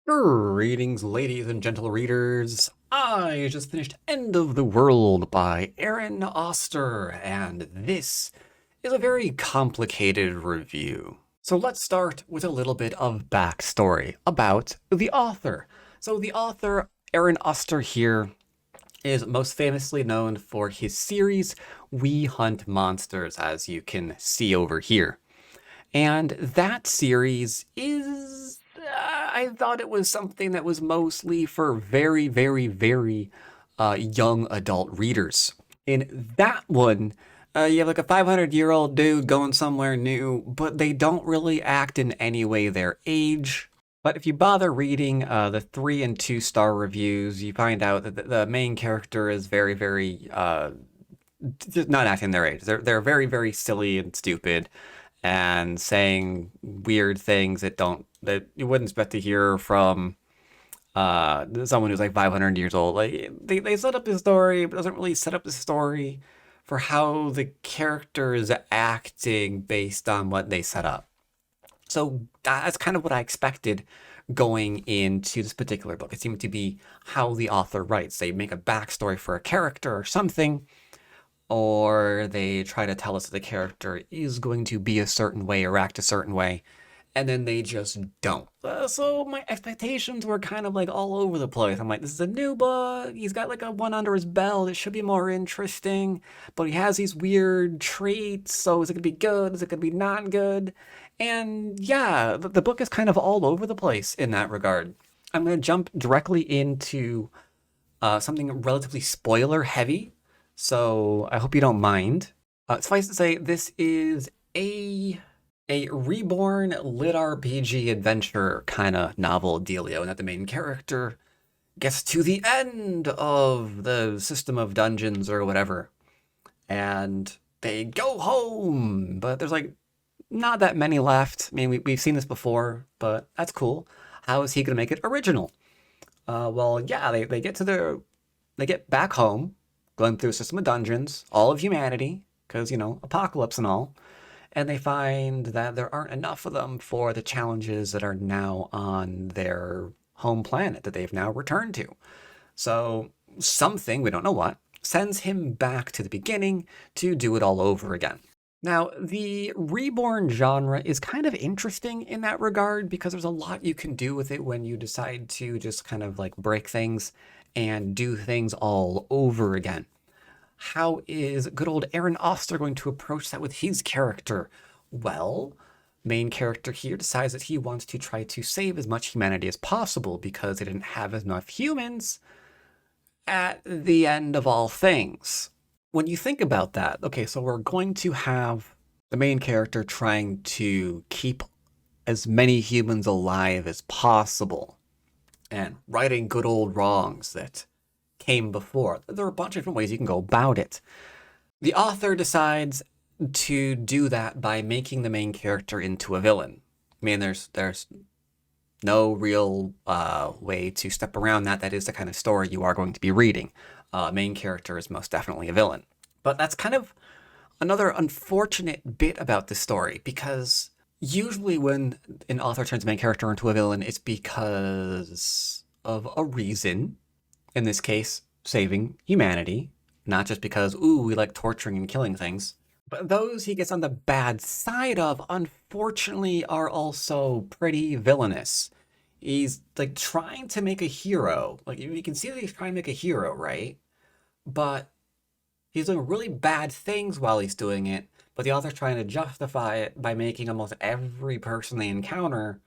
Greetings, ladies and gentle readers. I just finished End of the World by Aaron Oster, and this is a very complicated review. So let's start with a little bit of backstory about the author. So the author, Aaron Oster here, is most famously known for his series, We Hunt Monsters, as you can see over here. And that series is, I thought it was something that was mostly for very, very, very young adult readers. In that one, you have like a 500-year-old dude going somewhere new, but they don't really act in any way their age. But if you bother reading the 3 and 2 star reviews, you find out that the main character is very, very not acting their age. They're very, very silly and stupid and saying weird things that you wouldn't expect to hear from someone who's like 500 years old. Like they set up the story, but doesn't really set up the story for how the character is acting based on what they set up. So that's kind of what I expected going into this particular book. It seemed to be how the author writes. They make a backstory for a character or something, or they try to tell us that the character is going to be a certain way or act a certain way, and then they just don't. So my expectations were kind of like all over the place. I'm like, this is a new book. He's got like a one under his belt. It should be more interesting, but he has these weird traits. So is it gonna be good? Is it gonna be not good? And yeah, the book is kind of all over the place in that regard. I'm gonna jump directly into something relatively spoiler heavy, so I hope you don't mind. Suffice to say, this is a reborn lit RPG adventure kind of novel dealio, and that the main character gets to the end of the system of dungeons or whatever, and they go home, but there's like not that many left. I mean, we've seen this before, but that's cool. How is he gonna make it original? Well, yeah, they get back home, going through a system of dungeons, all of humanity, because, apocalypse and all, and they find that there aren't enough of them for the challenges that are now on their home planet that they've now returned to. So something, we don't know what, sends him back to the beginning to do it all over again. Now, the reborn genre is kind of interesting in that regard because there's a lot you can do with it when you decide to just kind of like break things and do things all over again. How is good old Aaron Oster going to approach that with his character? Well, main character here decides that he wants to try to save as much humanity as possible because they didn't have enough humans at the end of all things. When you think about that, okay, so we're going to have the main character trying to keep as many humans alive as possible and righting good old wrongs that came before. There are a bunch of different ways you can go about it. The author decides to do that by making the main character into a villain. I mean, there's no real way to step around that. That is the kind of story you are going to be reading. Main character is most definitely a villain. But that's kind of another unfortunate bit about this story, because usually when an author turns a main character into a villain, it's because of a reason. In this case, saving humanity, not just because, ooh, we like torturing and killing things. But those he gets on the bad side of, unfortunately, are also pretty villainous. He's like trying to make a hero. Like you can see that he's trying to make a hero, right? But he's doing really bad things while he's doing it. But the author's trying to justify it by making almost every person they encounter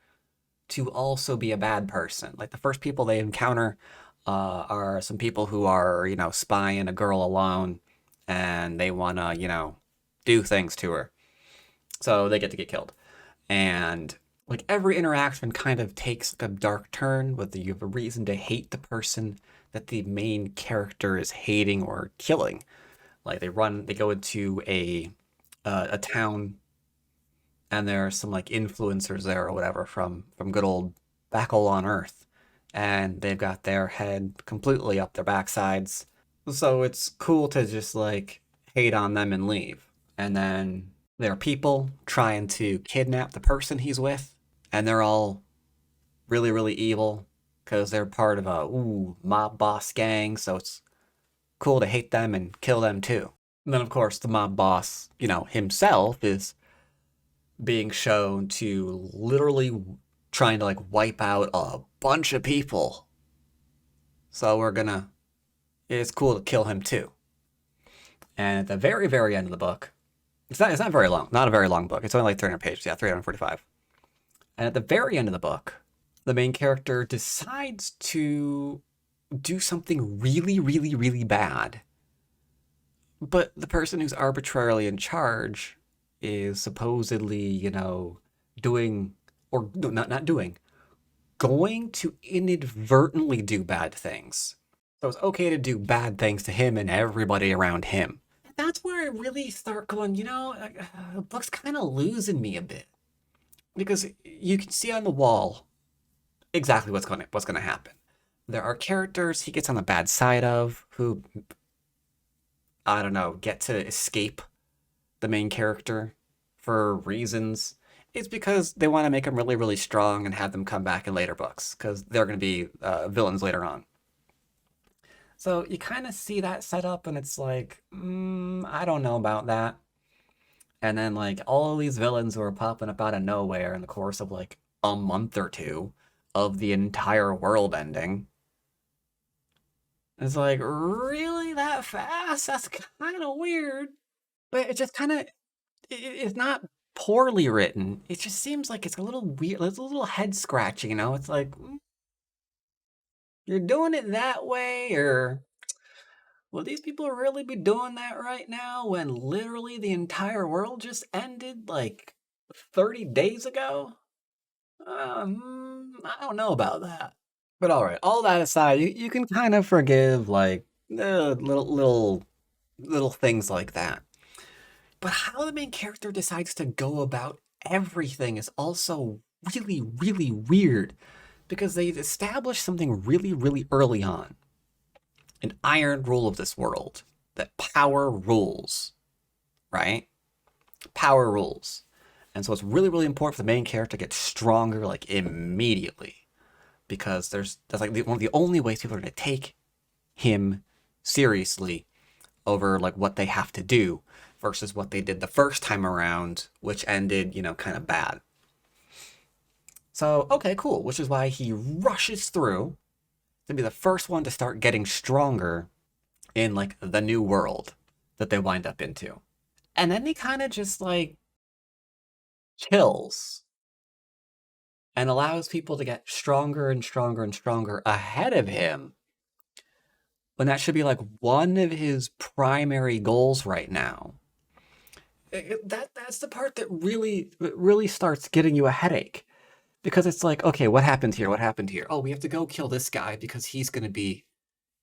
to also be a bad person. Like the first people they encounter are some people who are, spying a girl alone, and they want to, do things to her. So they get killed. And like every interaction kind of takes like a dark turn, whether you have a reason to hate the person that the main character is hating or killing. Like they go into a town, and there are some like influencers there or whatever from good old Backle on Earth, and they've got their head completely up their backsides. So it's cool to just like hate on them and leave. And then there are people trying to kidnap the person he's with, and they're all really, really evil. because they're part of a mob boss gang, so it's cool to hate them and kill them too. And then, of course, the mob boss, himself is being shown to literally trying to like wipe out a bunch of people. So it's cool to kill him too. And at the very, very end of the book, it's not very long, not a very long book. It's only like 300 pages, yeah, 345. And at the very end of the book, the main character decides to do something really, really, really bad. But the person who's arbitrarily in charge is supposedly, doing, or no, not doing, going to inadvertently do bad things. So it's okay to do bad things to him and everybody around him. That's where I really start going, the book's kind of losing me a bit. Because you can see on the wall exactly what's gonna happen. There are characters he gets on the bad side of who, I don't know, get to escape the main character for reasons. It's because they want to make them really, really strong and have them come back in later books because they're going to be villains later on. So you kind of see that set up, and it's like, I don't know about that. And then like all of these villains who are popping up out of nowhere in the course of like a month or two of the entire world ending. It's like, really that fast? That's kind of weird. But it just kind of, it's not poorly written. It just seems like it's a little weird. It's a little head scratching, It's like, you're doing it that way, or will these people really be doing that right now when literally the entire world just ended like 30 days ago? I don't know about that. But all right, all that aside, you can kind of forgive like little things like that. But how the main character decides to go about everything is also really, really weird because they've established something really, really early on. An iron rule of this world that power rules, right? Power rules. And so it's really, really important for the main character to get stronger like immediately because that's like one of the only ways people are going to take him seriously over like what they have to do versus what they did the first time around, which ended, kind of bad. So, okay, cool, which is why he rushes through to be the first one to start getting stronger in like the new world that they wind up into. And then he kind of just like chills and allows people to get stronger and stronger and stronger ahead of him when that should be like one of his primary goals right now. That's the part that really starts getting you a headache because it's like, okay, what happened here? What happened here? Oh, we have to go kill this guy because he's gonna be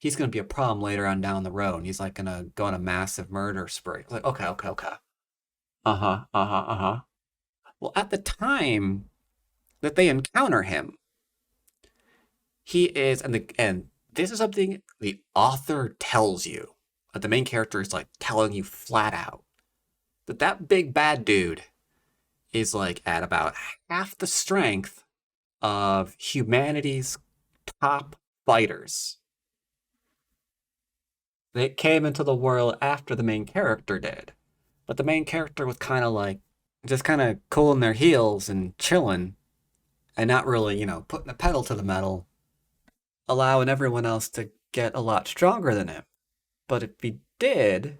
a problem later on down the road. He's like gonna go on a massive murder spree. Like, okay, okay, okay. Uh-huh, uh-huh, uh-huh. Well, at the time that they encounter him, he is and this is something the author tells you. But the main character is like telling you flat out that big bad dude is like at about half the strength of humanity's top fighters. They came into the world after the main character did. But the main character was kind of like just kind of cooling their heels and chilling and not really, putting the pedal to the metal, allowing everyone else to get a lot stronger than him. But if he did,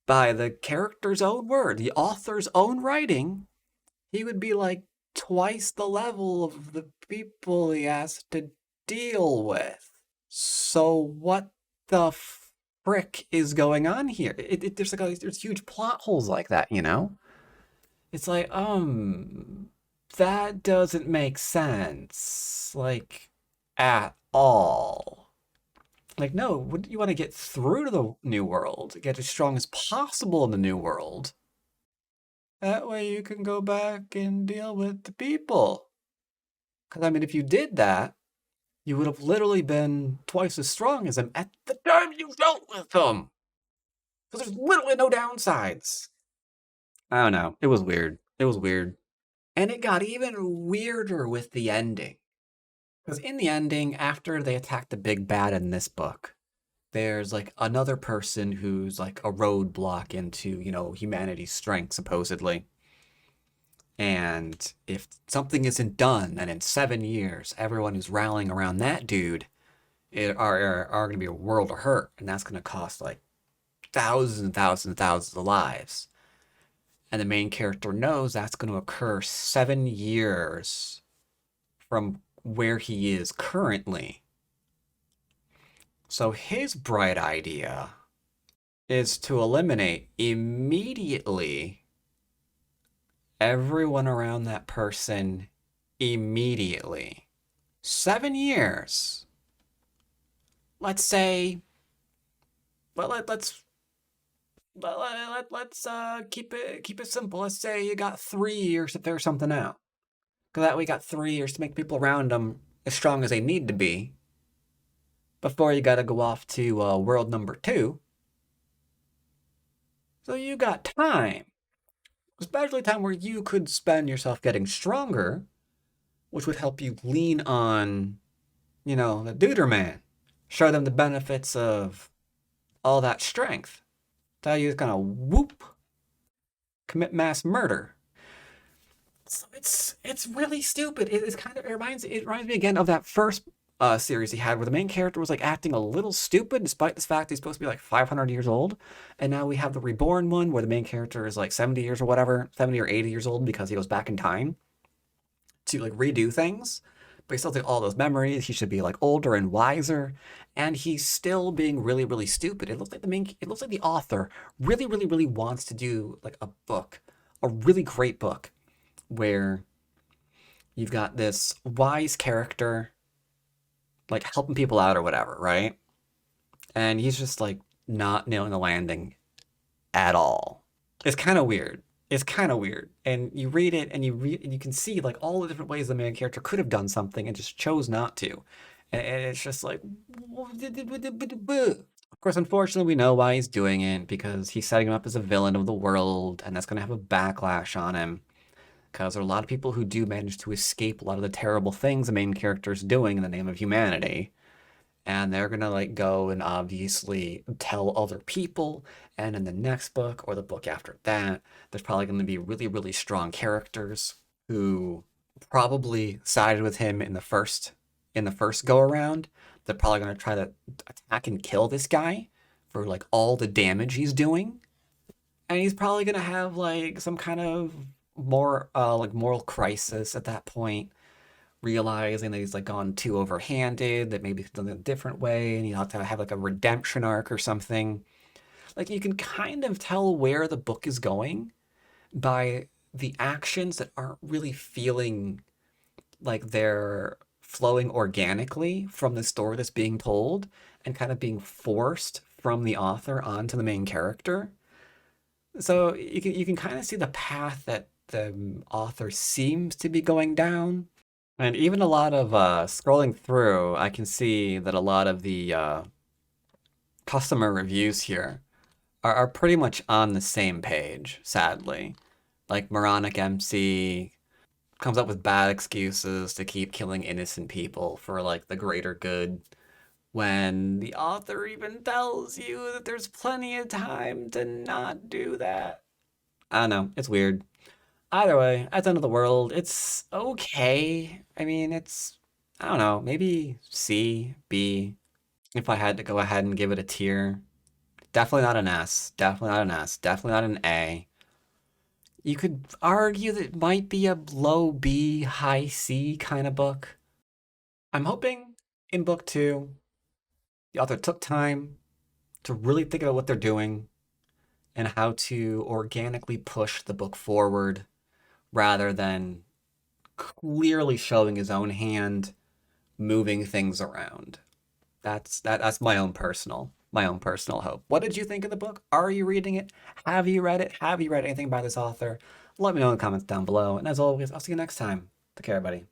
by the character's own word, the author's own writing, he would be like twice the level of the people he has to deal with. So what the frick is going on here? There's huge plot holes like that, It's like, that doesn't make sense, like, at all. Like, no, wouldn't you want to get through to the new world, get as strong as possible in the new world? That way you can go back and deal with the people. Because, I mean, if you did that, you would have literally been twice as strong as him at the time you dealt with him. Because there's literally no downsides. I don't know. It was weird. It was weird. And it got even weirder with the ending. Because in the ending, after they attack the big bad in this book, there's like another person who's like a roadblock into, humanity's strength, supposedly. And if something isn't done, then in 7 years, everyone who's rallying around that dude are going to be a world of hurt. And that's going to cost like thousands and thousands and thousands of lives. And the main character knows that's going to occur 7 years from where he is currently. So his bright idea is to eliminate immediately everyone around that person immediately. 7 years. Let's say, let's keep it simple. Let's say you got 3 years to figure something out. Because that way you got 3 years to make people around them as strong as they need to be before you got to go off to world number 2. So you got time, especially time where you could spend yourself getting stronger, which would help you lean on, the Duder Man. Show them the benefits of all that strength. Tell you it's gonna whoop, commit mass murder. So it's really stupid. It reminds me again of that first series he had where the main character was like acting a little stupid despite the fact he's supposed to be like 500 years old. And now we have the Reborn one where the main character is like 70 years or whatever, 70 or 80 years old because he goes back in time to like redo things. But he still has all those memories. He should be like older and wiser, and he's still being really, really stupid. It looks like the author really, really, really wants to do like a book, a really great book, where you've got this wise character like helping people out or whatever, right? And he's just like not nailing the landing at all. It's kind of weird. It's kind of weird. And you read it and you can see like all the different ways the main character could have done something and just chose not to. And it's just like, of course, unfortunately, we know why he's doing it because he's setting him up as a villain of the world, and that's going to have a backlash on him. Because there are a lot of people who do manage to escape a lot of the terrible things the main character is doing in the name of humanity. And they're gonna like go and obviously tell other people. And in the next book or the book after that, there's probably gonna be really, really strong characters who probably sided with him in the first go around. They're probably gonna try to attack and kill this guy for like all the damage he's doing. And he's probably gonna have like some kind of more like moral crisis at that point, realizing that he's like gone too overhanded, that maybe he's done it a different way, and you have to have like a redemption arc or something. Like you can kind of tell where the book is going by the actions that aren't really feeling like they're flowing organically from the story that's being told and kind of being forced from the author onto the main character. So you can kind of see the path that the author seems to be going down. And even a lot of scrolling through, I can see that a lot of the customer reviews here are pretty much on the same page, sadly. Like Moronic MC comes up with bad excuses to keep killing innocent people for like the greater good, when the author even tells you that there's plenty of time to not do that. I don't know, it's weird. Either way, at the end of the world, it's okay. I mean, I don't know, maybe C, B, if I had to go ahead and give it a tier. Definitely not an S. Definitely not an S. Definitely not an A. You could argue that it might be a low B, high C kind of book. I'm hoping in book 2, the author took time to really think about what they're doing and how to organically push the book forward rather than clearly showing his own hand moving things around. That's my own personal hope. What did you think of the book? Are you reading it? Have you read it? Have you read anything by this author? Let me know in the comments down below. And as always, I'll see you next time. Take care, everybody.